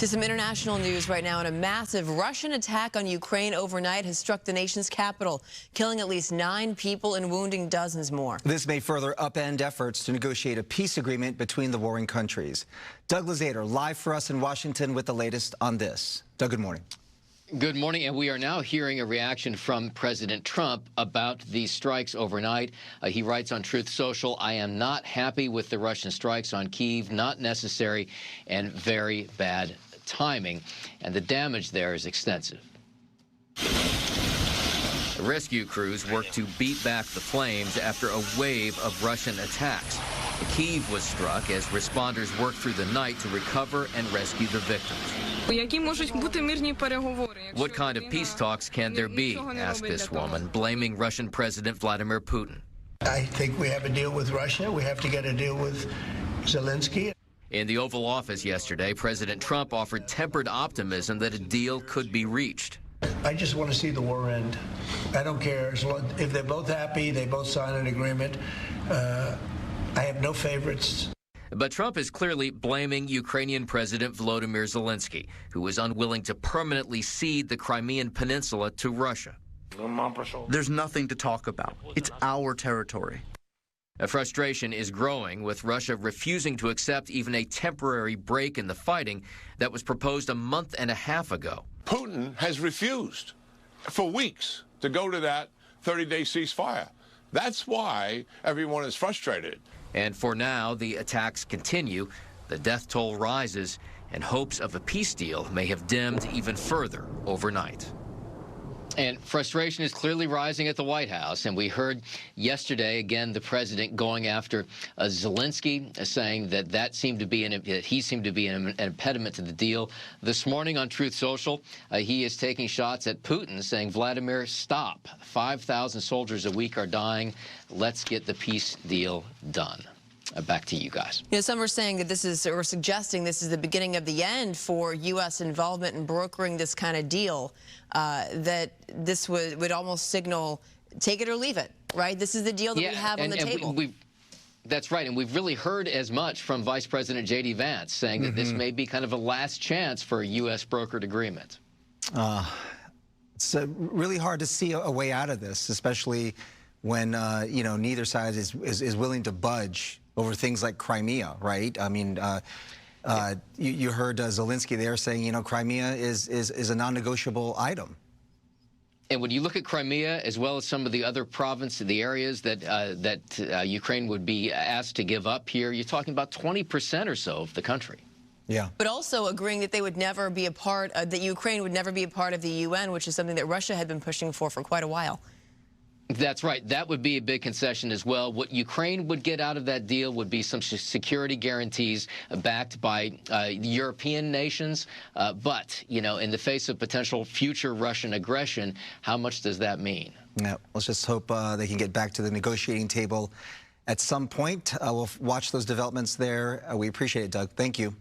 To some international news right now, and a massive Russian attack on Ukraine overnight has struck the nation's capital, killing at least 9 people and wounding dozens more. This may further upend efforts to negotiate a peace agreement between the warring countries. Doug Luzader, live for us in Washington with the latest on this. Doug, good morning. Good morning, and we are now hearing a reaction from President Trump about these strikes overnight. He writes on Truth Social, "I am not happy with the Russian strikes on Kyiv, not necessary and very bad timing," and the damage there is extensive. The rescue crews worked to beat back the flames after a wave of Russian attacks. Kyiv was struck as responders worked through the night to recover and rescue the victims. What kind of peace talks can there be, asked this woman, blaming Russian President Vladimir Putin. I think we have a deal with Russia. We have to get a deal with Zelensky. In the Oval Office yesterday, President Trump offered tempered optimism that a deal could be reached. I just want to see the war end. I don't care. If they're both happy, they both sign an agreement. I have no favorites. But Trump is clearly blaming Ukrainian President Volodymyr Zelensky, who is unwilling to permanently cede the Crimean Peninsula to Russia. There's nothing to talk about. It's our territory. A frustration is growing, with Russia refusing to accept even a temporary break in the fighting that was proposed a month and a half ago. Putin has refused for weeks to go to that 30-day ceasefire. That's why everyone is frustrated. And for now, the attacks continue, the death toll rises, and hopes of a peace deal may have dimmed even further overnight. And frustration is clearly rising at the White House. And we heard yesterday, again, the president going after Zelensky, saying that seemed to be he seemed to be an impediment to the deal. This morning on Truth Social, he is taking shots at Putin, saying, "Vladimir, stop. 5,000 soldiers a week are dying. Let's get the peace deal done." Back to you guys. You know, some are saying that this is, or suggesting this is the beginning of the end for U.S. involvement in brokering this kind of deal, that this would almost signal take it or leave it, right? This is the deal that we have on the table. That's right, and we've really heard as much from Vice President J.D. Vance, saying that this may be kind of a last chance for a U.S. brokered agreement. It's really hard to see a way out of this, especially when, you know, neither side is willing to budge over things like Crimea, right? I mean, you heard Zelensky there saying, you know, Crimea is a non-negotiable item. And when you look at Crimea, as well as some of the other provinces, the areas that Ukraine would be asked to give up here, you're talking about 20% or so of the country. Yeah. But also agreeing that they would never be a part, that Ukraine would never be a part of the UN, which is something that Russia had been pushing for quite a while. That's right. That would be a big concession as well. What Ukraine would get out of that deal would be some security guarantees backed by European nations. But, you know, in the face of potential future Russian aggression, how much does that mean? Yeah, let's just hope they can get back to the negotiating table at some point. We'll watch those developments there. We appreciate it, Doug. Thank you.